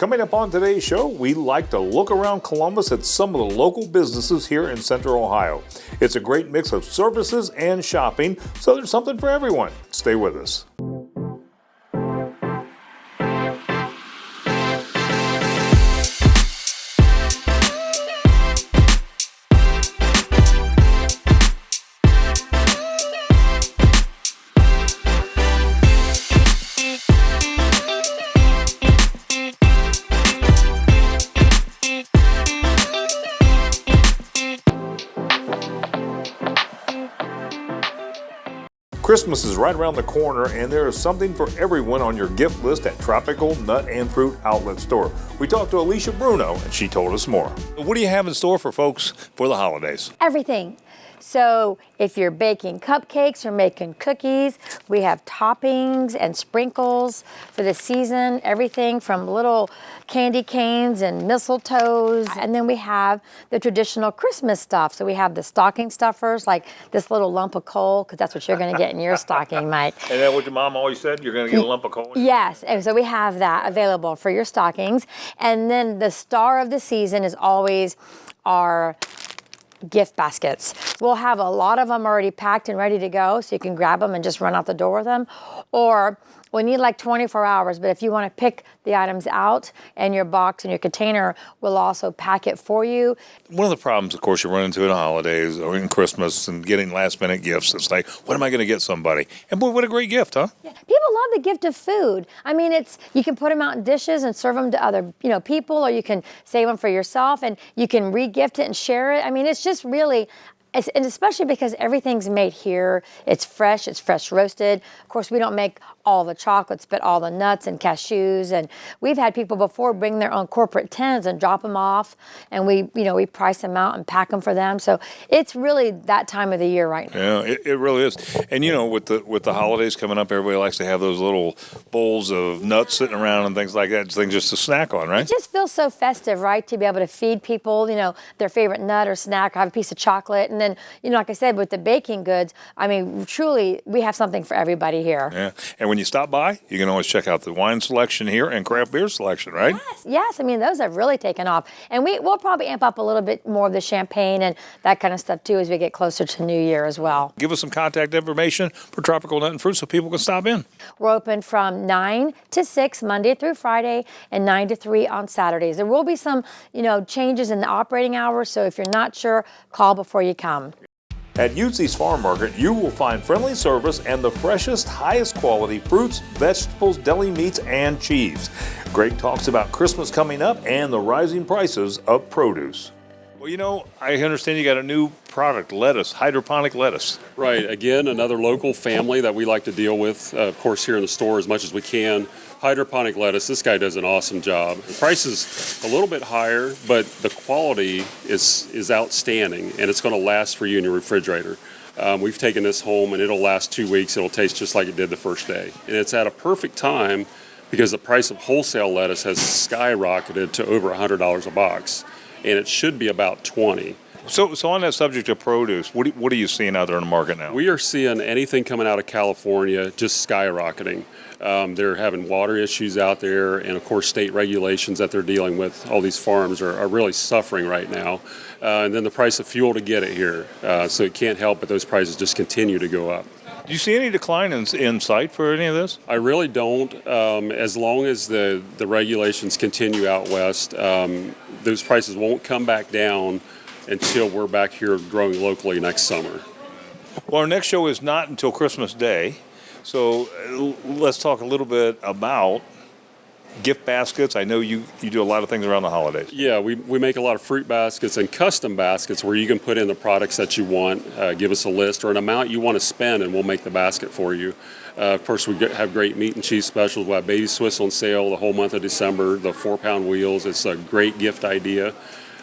Coming up on today's show, we like to look around Columbus at some of the local businesses here in Central Ohio. It's a great mix of services and shopping, so there's something for everyone. Stay with us. Christmas is right around the corner, and there is something for everyone on your gift list at Tropical Nut and Fruit Outlet Store. We talked to Alicia Bruno, and she told us more. What do you have in store for folks for the holidays? Everything. So if you're baking cupcakes or making cookies, we have toppings and sprinkles for the season, everything from little candy canes and mistletoes. And then we have the traditional Christmas stuff. So we have the stocking stuffers, like this little lump of coal, because that's what you're going to get in your stocking, Mike. And that what your mom always said? You're going to get a lump of coal? Yes, and so we have that available for your stockings. And then the star of the season is always our gift baskets. We'll have a lot of them already packed and ready to go, so you can grab them and just run out the door with them. Or we need like 24 hours, but if you want to pick the items out and your box and your container, we'll also pack it for you. One of the problems, of course, you run into in the holidays or in Christmas and getting last-minute gifts, it's like, what am I going to get somebody? And boy, what a great gift, huh? Yeah. People love the gift of food. I mean, you can put them out in dishes and serve them to other people, or you can save them for yourself and you can re-gift it and share it. I mean, it's just really... And especially because everything's made here, it's fresh roasted. Of course, we don't make all the chocolates, but all the nuts and cashews. And we've had people before bring their own corporate tins and drop them off. And we price them out and pack them for them. So it's really that time of the year right now. Yeah, it really is. And with the holidays coming up, everybody likes to have those little bowls of nuts sitting around and things like that, things just to snack on, right? It just feels so festive, right? To be able to feed people, their favorite nut or snack, have a piece of chocolate. And then, like I said, with the baking goods, I mean, truly, we have something for everybody here. Yeah. And when you stop by, you can always check out the wine selection here and craft beer selection, right? Yes. I mean, those have really taken off. And we'll probably amp up a little bit more of the champagne and that kind of stuff, too, as we get closer to New Year as well. Give us some contact information for Tropical Nut and Fruit so people can stop in. We're open from 9 to 6, Monday through Friday, and 9 to 3 on Saturdays. There will be some, changes in the operating hours, so if you're not sure, call before you come. At Utzi's Farm Market, you will find friendly service and the freshest, highest quality fruits, vegetables, deli meats, and cheese. Greg talks about Christmas coming up and the rising prices of produce. Well, I understand you got a new product, lettuce, hydroponic lettuce. Right. Again, another local family that we like to deal with, of course, here in the store as much as we can. Hydroponic lettuce, this guy does an awesome job. The price is a little bit higher, but the quality is outstanding, and it's going to last for you in your refrigerator. We've taken this home, and it'll last 2 weeks. It'll taste just like it did the first day. And it's at a perfect time because the price of wholesale lettuce has skyrocketed to over $100 a box, and it should be about $20. So on that subject of produce, what are you seeing out there in the market now? We are seeing anything coming out of California just skyrocketing. They're having water issues out there, and of course state regulations that they're dealing with. All these farms are really suffering right now. And then the price of fuel to get it here. So it can't help but those prices just continue to go up. Do you see any decline in sight for any of this? I really don't. As long as the regulations continue out west, those prices won't come back down until we're back here growing locally next summer. Well, our next show is not until Christmas Day. So let's talk a little bit about gift baskets. I know you do a lot of things around the holidays. Yeah, we make a lot of fruit baskets and custom baskets where you can put in the products that you want, give us a list or an amount you want to spend, and we'll make the basket for you. Of course, we have great meat and cheese specials. We'll have Baby Swiss on sale the whole month of December, the 4-pound wheels. It's a great gift idea.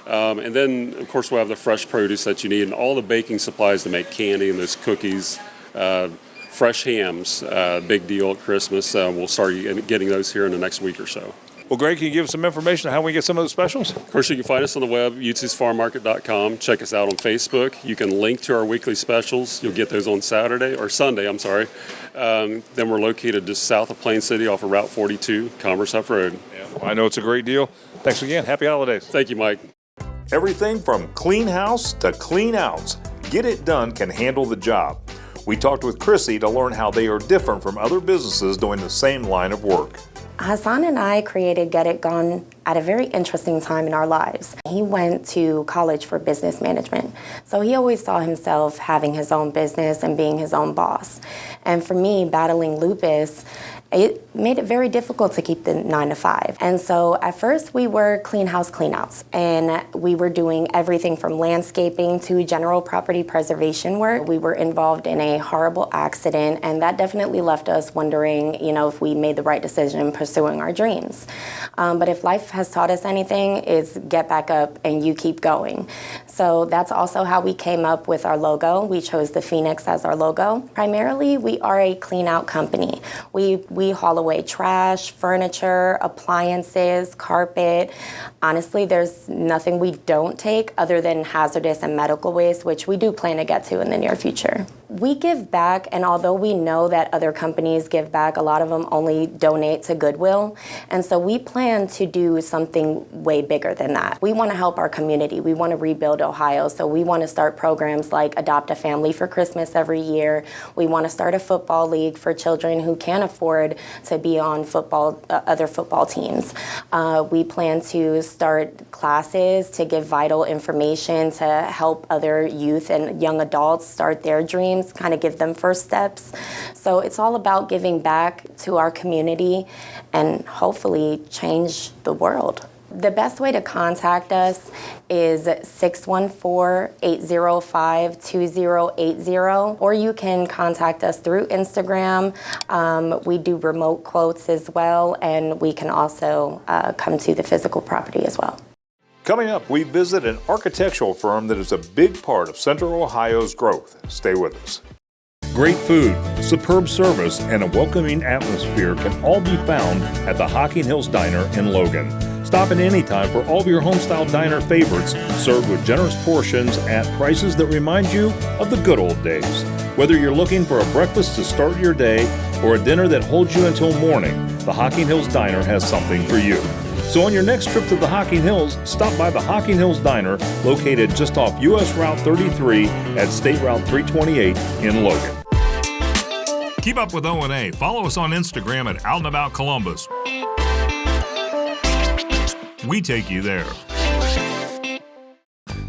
And then, of course, we'll have the fresh produce that you need and all the baking supplies to make candy and those cookies. Fresh hams, big deal at Christmas. We'll start getting those here in the next week or so. Well, Greg, can you give us some information on how we get some of those specials? Of course, you can find us on the web, utsfarmmarket.com. Check us out on Facebook. You can link to our weekly specials. You'll get those on Saturday or Sunday, I'm sorry. Then we're located just south of Plain City off of Route 42, Commerce Huff Road. Yeah, well, I know it's a great deal. Thanks again. Happy holidays. Thank you, Mike. Everything from clean house to clean outs. Get It Done can handle the job. We talked with Chrissy to learn how they are different from other businesses doing the same line of work. Hassan and I created Get It Gone at a very interesting time in our lives. He went to college for business management, so he always saw himself having his own business and being his own boss. And for me, battling lupus, it made it very difficult to keep the 9 to 5. And so at first we were clean house clean outs, and we were doing everything from landscaping to general property preservation work. We were involved in a horrible accident, and that definitely left us wondering, if we made the right decision in pursuing our dreams. But if life has taught us anything, is get back up and you keep going. So that's also how we came up with our logo. We chose the Phoenix as our logo. Primarily, we are a clean out company. We haul away trash, furniture, appliances, carpet. Honestly, there's nothing we don't take other than hazardous and medical waste, which we do plan to get to in the near future. We give back, and although we know that other companies give back, a lot of them only donate to Goodwill. And so we plan to do something way bigger than that. We want to help our community. We want to rebuild Ohio. So we want to start programs like Adopt a Family for Christmas every year. We want to start a football league for children who can't afford to be on other football teams. We plan to start classes to give vital information to help other youth and young adults start their dreams, kind of give them first steps. So it's all about giving back to our community and hopefully change the world. The best way to contact us is 614-805-2080, or you can contact us through Instagram. We do remote quotes as well, and we can also come to the physical property as well. Coming up, we visit an architectural firm that is a big part of Central Ohio's growth. Stay with us. Great food, superb service, and a welcoming atmosphere can all be found at the Hocking Hills Diner in Logan. Stop in anytime for all of your homestyle diner favorites, served with generous portions at prices that remind you of the good old days. Whether you're looking for a breakfast to start your day or a dinner that holds you until morning, the Hocking Hills Diner has something for you. So on your next trip to the Hocking Hills, stop by the Hocking Hills Diner, located just off US Route 33 at State Route 328 in Logan. Keep up with O&A. Follow us on Instagram at Out and About Columbus. We take you there.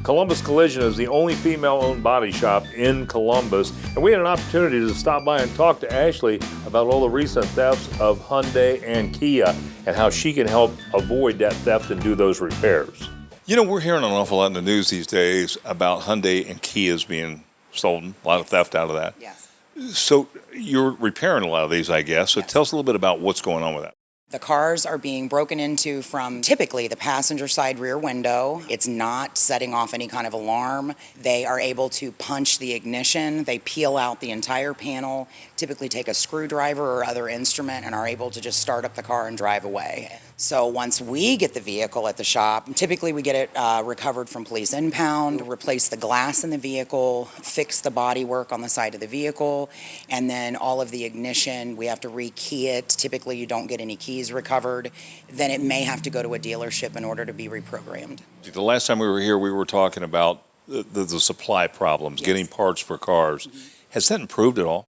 Columbus Collision is the only female-owned body shop in Columbus, and we had an opportunity to stop by and talk to Ashley about all the recent thefts of Hyundai and Kia and how she can help avoid that theft and do those repairs. We're hearing an awful lot in the news these days about Hyundai and Kias being stolen, a lot of theft out of that. Yes. So you're repairing a lot of these, I guess. So Yes. tell us a little bit about what's going on with that. The cars are being broken into from typically the passenger side rear window. It's not setting off any kind of alarm. They are able to punch the ignition. They peel out the entire panel, typically take a screwdriver or other instrument, and are able to just start up the car and drive away. So once we get the vehicle at the shop, typically we get it recovered from police impound, replace the glass in the vehicle, fix the bodywork on the side of the vehicle, and then all of the ignition, we have to rekey it. Typically you don't get any keys recovered. Then it may have to go to a dealership in order to be reprogrammed. The last time we were here, we were talking about the supply problems, Yes. getting parts for cars. Has that improved at all?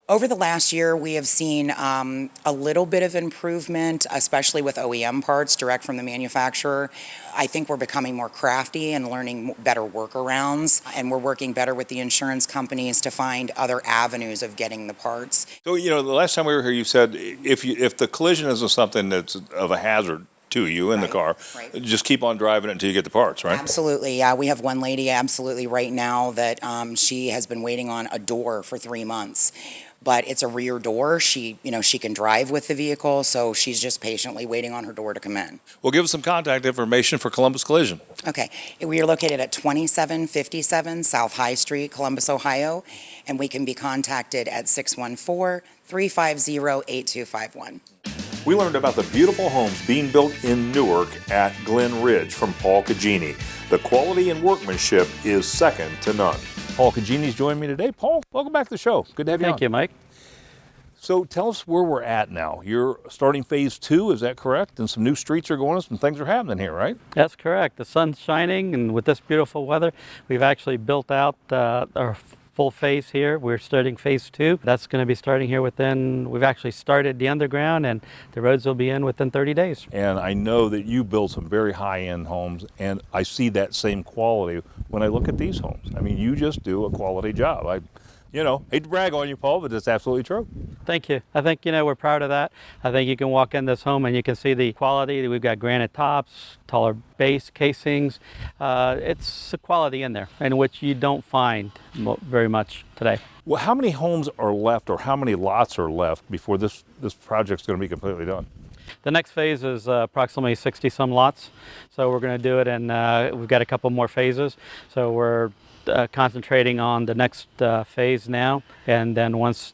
Over the last year, we have seen a little bit of improvement, especially with OEM parts direct from the manufacturer. I think we're becoming more crafty and learning better workarounds, and we're working better with the insurance companies to find other avenues of getting the parts. So, the last time we were here, you said if the collision isn't something that's of a hazard to you in the car, right. just keep on driving it until you get the parts, right? Absolutely, yeah. We have one lady absolutely right now that she has been waiting on a door for 3 months. But it's a rear door. She can drive with the vehicle, so she's just patiently waiting on her door to come in. Well, give us some contact information for Columbus Collision. Okay, we are located at 2757 South High Street, Columbus, Ohio, and we can be contacted at 614-350-8251. we learned about the beautiful homes being built in Newark at Glen Ridge from Paul Cagini. The quality and workmanship is second to none. Paul Cagini's joining me today. Paul, welcome back to the show. Good to have you on. Thank you, Mike. So tell us where we're at now. You're starting phase 2, is that correct? And some new streets are going, some things are happening here, right? That's correct. The sun's shining, and with this beautiful weather, we've actually built out our full phase here. We're starting phase 2. That's going to be starting here we've actually started the underground, and the roads will be in within 30 days. And I know that you build some very high-end homes, and I see that same quality when I look at these homes. I mean, you just do a quality job. Hate to brag on you, Paul, but it's absolutely true. Thank you. I think, we're proud of that. I think you can walk in this home and you can see the quality. We've got granite tops, taller base casings. It's a quality in there, in which you don't find very much today. Well, how many homes are left, or how many lots are left before this project's going to be completely done? The next phase is approximately 60 some lots. So we're going to do it, and we've got a couple more phases. So we're concentrating on the next phase now, and then once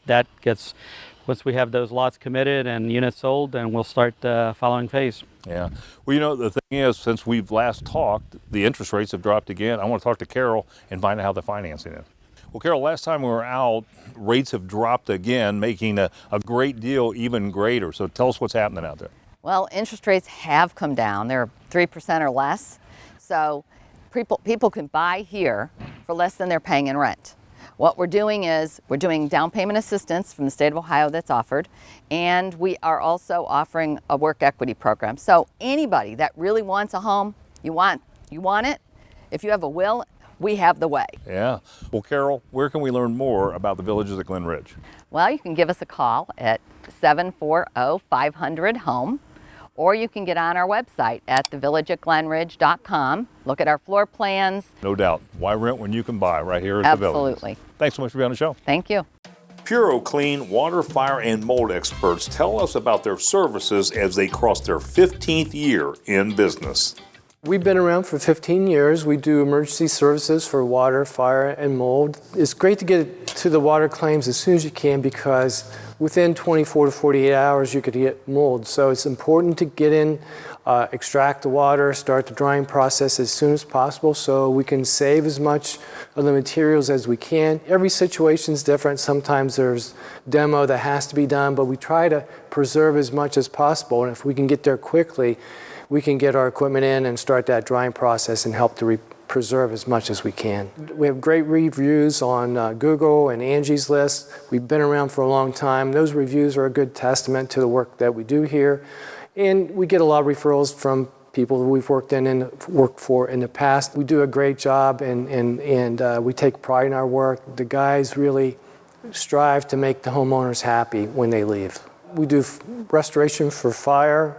we have those lots committed and units sold, then we'll start the following phase. Yeah. Well, the thing is, since we've last talked, the interest rates have dropped again. I want to talk to Carol and find out how the financing is. Well, Carol, last time we were out, rates have dropped again, making a great deal even greater. So tell us what's happening out there. Well, interest rates have come down. They're 3% or less. So people can buy here for less than they're paying in rent. What we're doing is we're doing down payment assistance from the state of Ohio that's offered, and we are also offering a work equity program. So anybody that really wants a home, you want it, if you have a will, we have the way. Yeah. Well, Carol, where can we learn more about the Villages at Glen Ridge? Well, you can give us a call at 740-500-HOME. Or you can get on our website at thevillageatglenridge.com. Look at our floor plans. No doubt. Why rent when you can buy right here at the Village? Absolutely. Thanks so much for being on the show. Thank you. PuroClean water, fire, and mold experts tell us about their services as they cross their 15th year in business. We've been around for 15 years. We do emergency services for water, fire, and mold. It's great to get to the water claims as soon as you can, because within 24 to 48 hours you could get mold. So it's important to get in, extract the water, start the drying process as soon as possible so we can save as much of the materials as we can. Every situation is different. Sometimes there's demo that has to be done, but we try to preserve as much as possible. And if we can get there quickly, we can get our equipment in and start that drying process and help to preserve as much as we can. We have great reviews on Google and Angie's List. We've been around for a long time. Those reviews are a good testament to the work that we do here. And we get a lot of referrals from people that we've worked for in the past. We do a great job, and we take pride in our work. The guys really strive to make the homeowners happy when they leave. We do restoration for fire,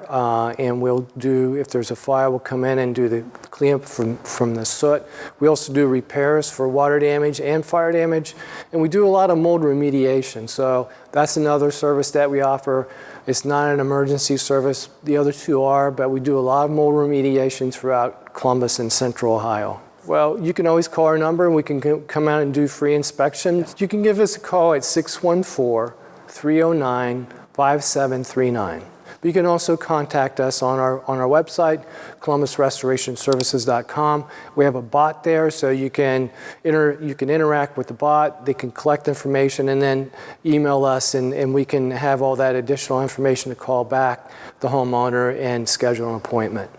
and we'll do, if there's a fire, we'll come in and do the cleanup from the soot. We also do repairs for water damage and fire damage, and we do a lot of mold remediation. So that's another service that we offer. It's not an emergency service. The other two are, but we do a lot of mold remediation throughout Columbus and Central Ohio. Well, you can always call our number, and we can come out and do free inspections. You can give us a call at 614-309-5739. But you can also contact us on our website, columbusrestorationservices.com. We have a bot there, so you can interact with the bot. They can collect information and then email us, and we can have all that additional information to call back the homeowner and schedule an appointment.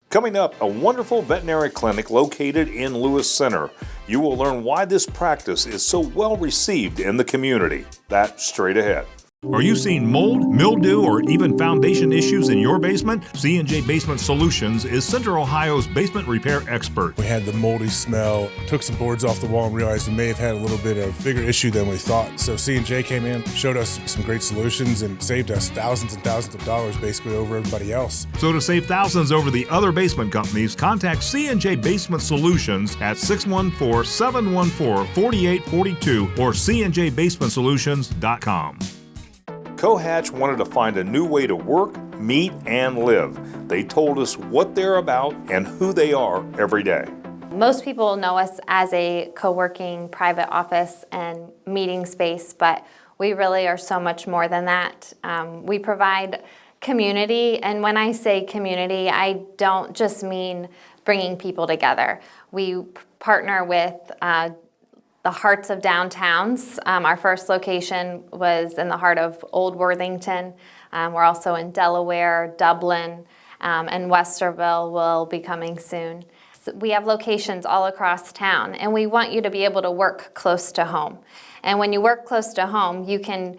Coming up, a wonderful veterinary clinic located in Lewis Center. You will learn why this practice is so well received in the community. That's straight ahead. Are you seeing mold, mildew, or even foundation issues in your basement? C&J Basement Solutions is Central Ohio's basement repair expert. We had the moldy smell, took some boards off the wall and realized we may have had a little bit of bigger issue than we thought. So C&J came in, showed us some great solutions, and saved us thousands and thousands of dollars basically over everybody else. So to save thousands over the other basement companies, contact C&J Basement Solutions at 614-714-4842 or cnjbasementsolutions.com. Cohatch wanted to find a new way to work, meet, and live. They told us what they're about and who they are every day. Most people know us as a co-working private office and meeting space, but we really are so much more than that. We provide community, and when I say community, I don't just mean bringing people together. We partner with the hearts of downtowns. Our first location was in the heart of Old Worthington. We're also in Delaware, Dublin, and Westerville will be coming soon. So we have locations all across town, and we want you to be able to work close to home. And when you work close to home, you can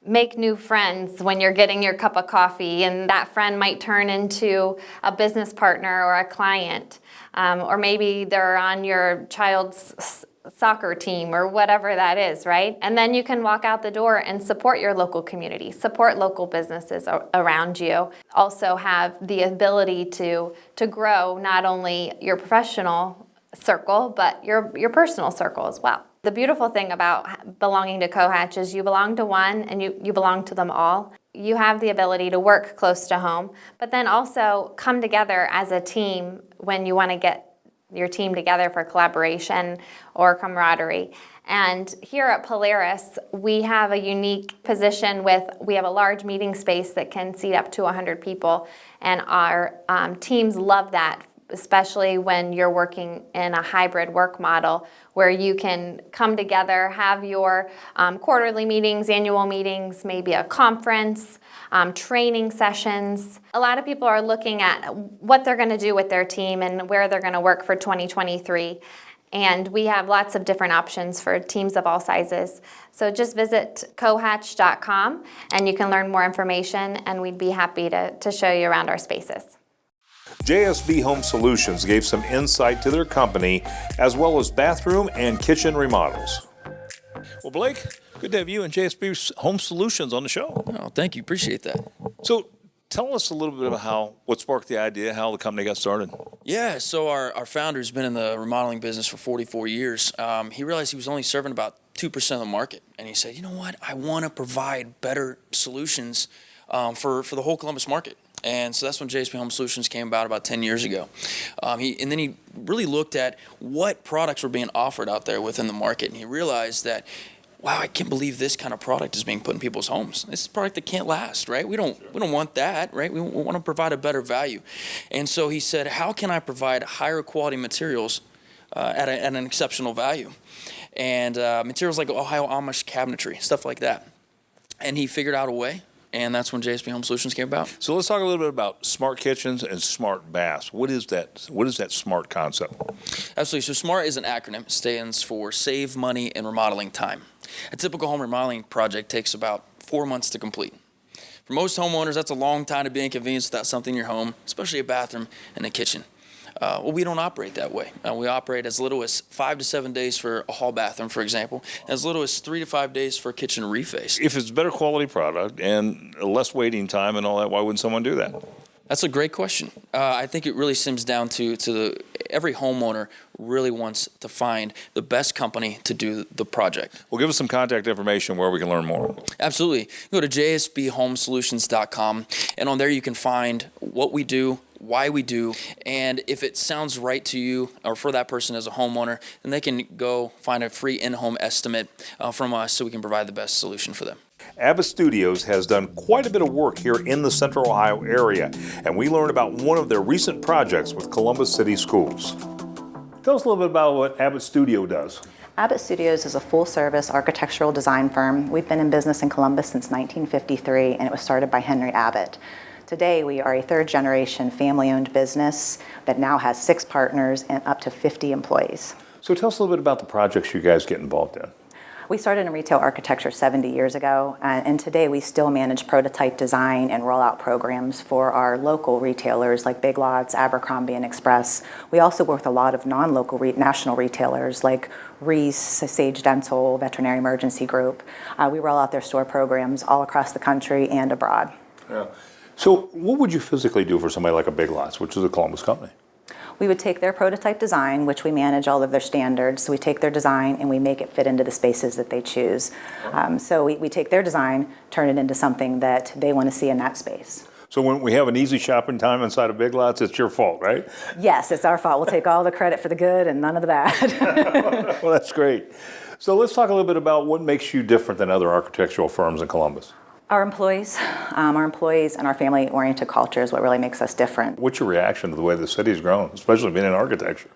make new friends when you're getting your cup of coffee, and that friend might turn into a business partner or a client, or maybe they're on your child's soccer team or whatever that is, right? And then you can walk out the door and support your local community, support local businesses around you. Also have the ability to grow not only your professional circle, but your personal circle as well. The beautiful thing about belonging to Cohatch is you belong to one and you belong to them all. You have the ability to work close to home, but then also come together as a team when you want to get your team together for collaboration or camaraderie. And here at Polaris, we have a unique position we have a large meeting space that can seat up to 100 people, and our teams love that, especially when you're working in a hybrid work model where you can come together, have your quarterly meetings, annual meetings, maybe a conference, training sessions. A lot of people are looking at what they're going to do with their team and where they're going to work for 2023. And we have lots of different options for teams of all sizes. So just visit cohatch.com and you can learn more information, and we'd be happy to show you around our spaces. JSB Home Solutions gave some insight to their company, as well as bathroom and kitchen remodels. Well, Blake, good to have you and JSB Home Solutions on the show. Oh, thank you. Appreciate that. So tell us a little bit about what sparked the idea, how the company got started. Yeah, so our founder's been in the remodeling business for 44 years. He realized he was only serving about 2% of the market. And he said, you know what, I want to provide better solutions for the whole Columbus market. And so that's when JSB Home Solutions came about 10 years ago. And then he really looked at what products were being offered out there within the market, and he realized that, wow, I can't believe this kind of product is being put in people's homes. This is a product that can't last, right? We don't want that, right? We want to provide a better value. And so he said, how can I provide higher quality materials at an exceptional value? And materials like Ohio Amish cabinetry, stuff like that. And he figured out a way. And that's when JSB Home Solutions came about. So let's talk a little bit about smart kitchens and smart baths. What is that? What is that smart concept? Absolutely. So SMART is an acronym. It stands for Save Money and Remodeling Time. A typical home remodeling project takes about 4 months to complete. For most homeowners, that's a long time to be inconvenienced without something in your home, especially a bathroom and a kitchen. Well, we don't operate that way. We operate as little as 5 to 7 days for a hall bathroom, for example, as little as 3 to 5 days for a kitchen reface. If it's better quality product and less waiting time and all that, why wouldn't someone do that? That's a great question. I think it really stems down to every homeowner really wants to find the best company to do the project. Well, give us some contact information where we can learn more. Absolutely. Go to jsbhomesolutions.com, and on there you can find what we do, why we do, and if it sounds right to you or for that person as a homeowner, then they can go find a free in-home estimate from us so we can provide the best solution for them. Abbott Studios has done quite a bit of work here in the Central Ohio area, and we learned about one of their recent projects with Columbus City Schools. Tell us a little bit about what Abbott Studio does. Abbott Studios is a full-service architectural design firm. We've been in business in Columbus since 1953, and it was started by Henry Abbott. Today, we are a third-generation family-owned business that now has 6 partners and up to 50 employees. So tell us a little bit about the projects you guys get involved in. We started in retail architecture 70 years ago, and today we still manage prototype design and rollout programs for our local retailers like Big Lots, Abercrombie, and Express. We also work with a lot of non-local national retailers like Reese, Sage Dental, Veterinary Emergency Group. We roll out their store programs all across the country and abroad. Yeah. So what would you physically do for somebody like a Big Lots, which is a Columbus company? We would take their prototype design, which we manage all of their standards. So we take their design and we make it fit into the spaces that they choose. So we take their design, turn it into something that they want to see in that space. So when we have an easy shopping time inside of Big Lots, it's your fault, right? Yes, it's our fault. We'll take all the credit for the good and none of the bad. Well, that's great. So let's talk a little bit about what makes you different than other architectural firms in Columbus. Our employees and our family-oriented culture is what really makes us different. What's your reaction to the way the city's grown, especially being in architecture?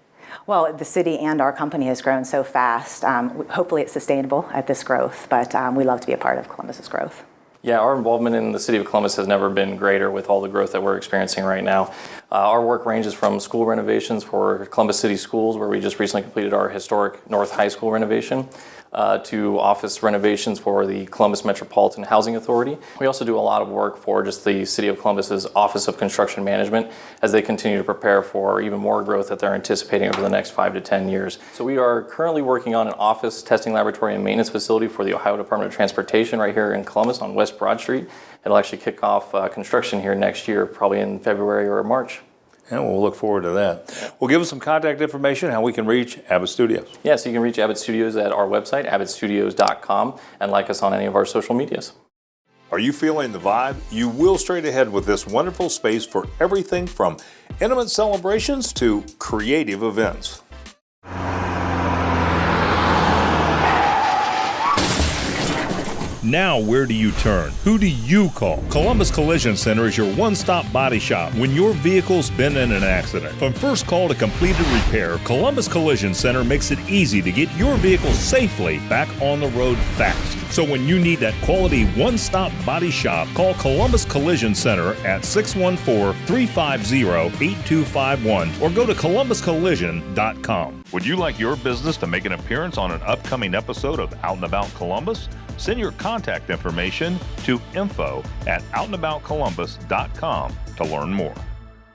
Well, the city and our company has grown so fast. Hopefully it's sustainable at this growth, but we love to be a part of Columbus's growth. Yeah, our involvement in the city of Columbus has never been greater with all the growth that we're experiencing right now. Our work ranges from school renovations for Columbus City Schools, where we just recently completed our historic North High School renovation, to office renovations for the Columbus Metropolitan Housing Authority. We also do a lot of work for just the City of Columbus's Office of Construction Management as they continue to prepare for even more growth that they're anticipating over the next 5 to 10 years. So we are currently working on an office, testing laboratory, and maintenance facility for the Ohio Department of Transportation right here in Columbus on West Broad Street. It'll actually kick off construction here next year, probably in February or March. And we'll look forward to that. Well, give us some contact information, how we can reach Abbott Studios. Yeah, so you can reach Abbott Studios at our website, abbottstudios.com, and like us on any of our social medias. Are you feeling the vibe? You will straight ahead with this wonderful space for everything from intimate celebrations to creative events. Now, where do you turn? Who do you call? Columbus Collision Center is your one-stop body shop when your vehicle's been in an accident. From first call to completed repair, Columbus Collision Center makes it easy to get your vehicle safely back on the road fast. So when you need that quality one-stop body shop, call Columbus Collision Center at 614-350-8251 or go to columbuscollision.com. Would you like your business to make an appearance on an upcoming episode of Out and About Columbus? Send your contact information to info@outandaboutcolumbus.com to learn more.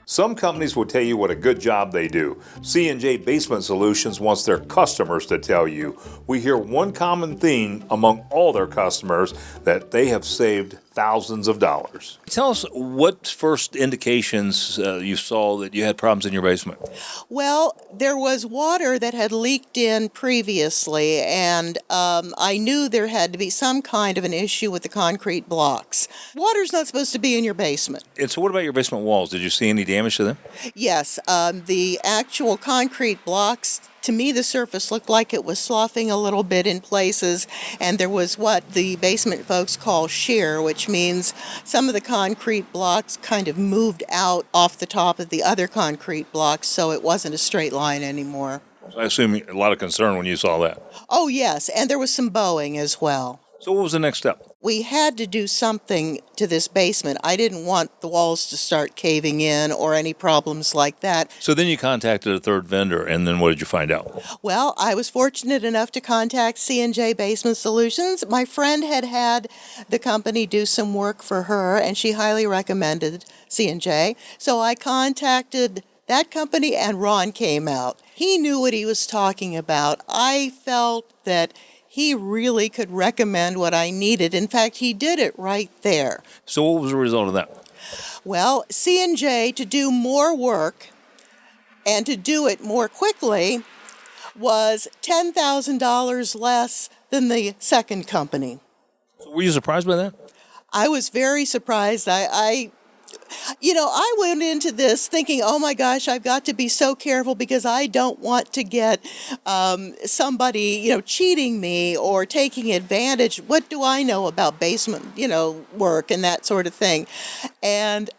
Some companies will tell you what a good job they do. C&J Basement Solutions wants their customers to tell you. We hear one common theme among all their customers, that they have saved thousands of dollars. Tell us what first indications you saw that you had problems in your basement. Well, there was water that had leaked in previously, and I knew there had to be some kind of an issue with the concrete blocks. Water's not supposed to be in your basement. And so what about your basement walls? Did you see any damage to them? Yes, the actual concrete blocks, to me, the surface looked like it was sloughing a little bit in places, and there was what the basement folks call shear, which means some of the concrete blocks kind of moved out off the top of the other concrete blocks, so it wasn't a straight line anymore. I assume a lot of concern when you saw that. Oh, yes, and there was some bowing as well. So what was the next step? We had to do something to this basement. I didn't want the walls to start caving in or any problems like that. So then you contacted a third vendor, and then what did you find out? Well, I was fortunate enough to contact C&J Basement Solutions. My friend had the company do some work for her, and she highly recommended C&J. So I contacted that company, and Ron came out. He knew what he was talking about. I felt that he really could recommend what I needed. In fact, he did it right there. So what was the result of that? Well, C&J, to do more work and to do it more quickly, was $10,000 less than the second company. So were you surprised by that? I was very surprised. I went into this thinking, oh my gosh, I've got to be so careful because I don't want to get somebody, cheating me or taking advantage. What do I know about basement, work and that sort of thing? And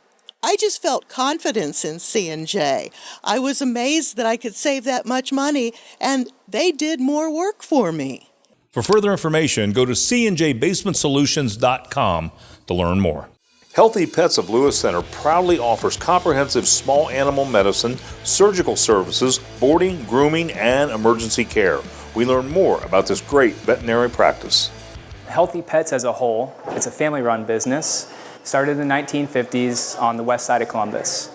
I just felt confidence in C&J. I was amazed that I could save that much money, and they did more work for me. For further information, go to cnjbasementsolutions.com to learn more. Healthy Pets of Lewis Center proudly offers comprehensive small animal medicine, surgical services, boarding, grooming, and emergency care. We learn more about this great veterinary practice. Healthy Pets as a whole, it's a family-run business, started in the 1950s on the west side of Columbus.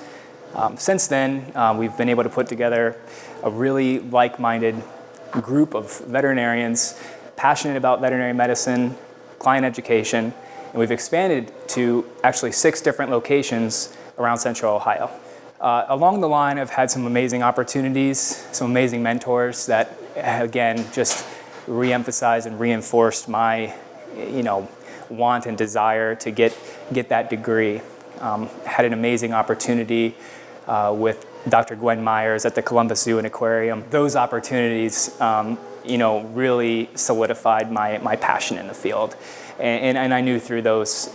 Since then, we've been able to put together a really like-minded group of veterinarians passionate about veterinary medicine, client education, and we've expanded to actually 6 different locations around Central Ohio. Along the line, I've had some amazing opportunities, some amazing mentors that, again, just re-emphasized and reinforced my, want and desire to get that degree. Had an amazing opportunity with Dr. Gwen Myers at the Columbus Zoo and Aquarium. Those opportunities really solidified my passion in the field. And I knew through those,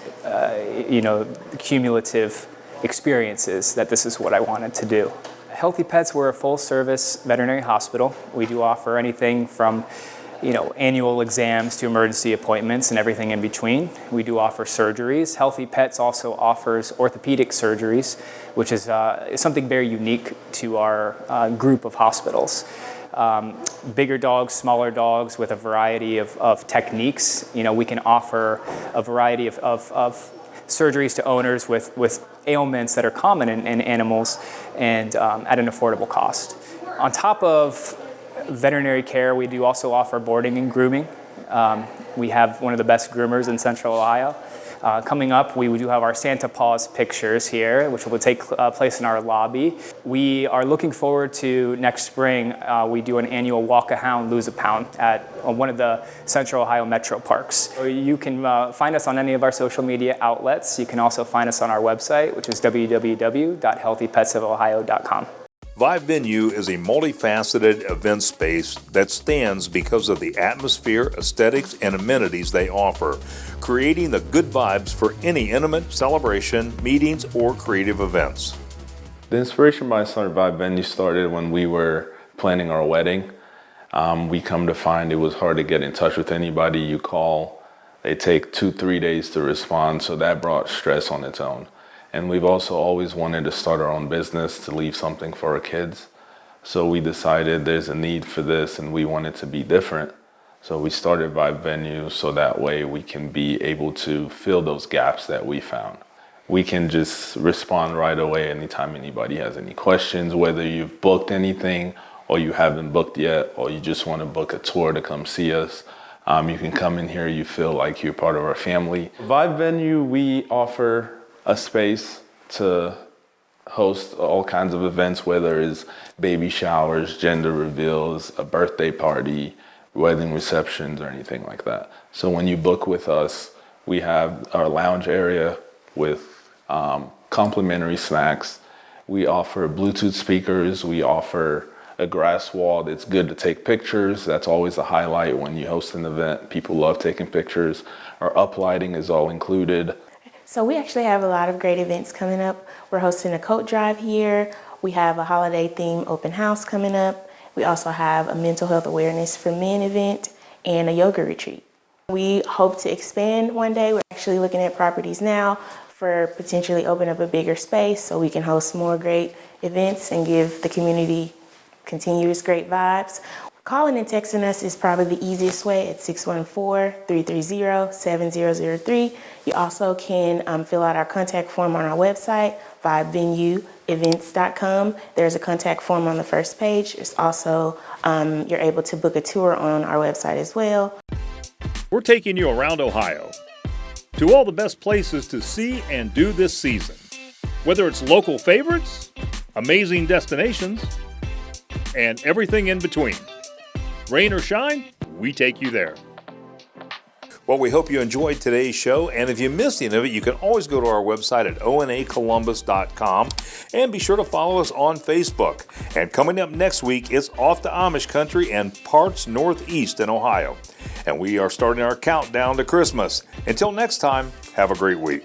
cumulative experiences that this is what I wanted to do. Healthy Pets, we're a full-service veterinary hospital. We do offer anything from annual exams to emergency appointments and everything in between. We do offer surgeries. Healthy Pets also offers orthopedic surgeries, which is something very unique to our group of hospitals. Bigger dogs, smaller dogs with a variety of techniques. We can offer a variety of surgeries to owners with ailments that are common in animals and at an affordable cost. On top of veterinary care, we do also offer boarding and grooming. We have one of the best groomers in Central Ohio. Coming up, we do have our Santa Paws pictures here, which will take place in our lobby. We are looking forward to next spring. We do an annual Walk a Hound, Lose a Pound at one of the Central Ohio Metro Parks. So you can find us on any of our social media outlets. You can also find us on our website, which is www.healthypetsofohio.com. Vibe Venue is a multifaceted event space that stands because of the atmosphere, aesthetics, and amenities they offer, creating the good vibes for any intimate celebration, meetings, or creative events. The inspiration behind Vibe Venue started when we were planning our wedding. We come to find it was hard to get in touch with anybody you call. They take 2-3 days to respond, so that brought stress on its own. And we've also always wanted to start our own business to leave something for our kids. So we decided there's a need for this and we want it to be different. So we started Vibe Venue so that way we can be able to fill those gaps that we found. We can just respond right away anytime anybody has any questions, whether you've booked anything or you haven't booked yet, or you just want to book a tour to come see us. You can come in here, you feel like you're part of our family. Vibe Venue, we offer a space to host all kinds of events, whether it's baby showers, gender reveals, a birthday party, wedding receptions, or anything like that. So when you book with us, we have our lounge area with complimentary snacks. We offer Bluetooth speakers. We offer a grass wall that's good to take pictures. That's always a highlight when you host an event. People love taking pictures. Our uplighting is all included. So we actually have a lot of great events coming up. We're hosting a coat drive here. We have a holiday theme open house coming up. We also have a mental health awareness for men event and a yoga retreat. We hope to expand one day. We're actually looking at properties now for potentially open up a bigger space so we can host more great events and give the community continuous great vibes. Calling and texting us is probably the easiest way at 614-330-7003. You also can fill out our contact form on our website, vibevenueevents.com. There's a contact form on the first page. It's also, you're able to book a tour on our website as well. We're taking you around Ohio to all the best places to see and do this season. Whether it's local favorites, amazing destinations, and everything in between. Rain or shine, we take you there. Well, we hope you enjoyed today's show, and if you missed any of it, you can always go to our website at onacolumbus.com and be sure to follow us on Facebook. And coming up next week, it's off to Amish country and parts northeast in Ohio. And we are starting our countdown to Christmas. Until next time, have a great week.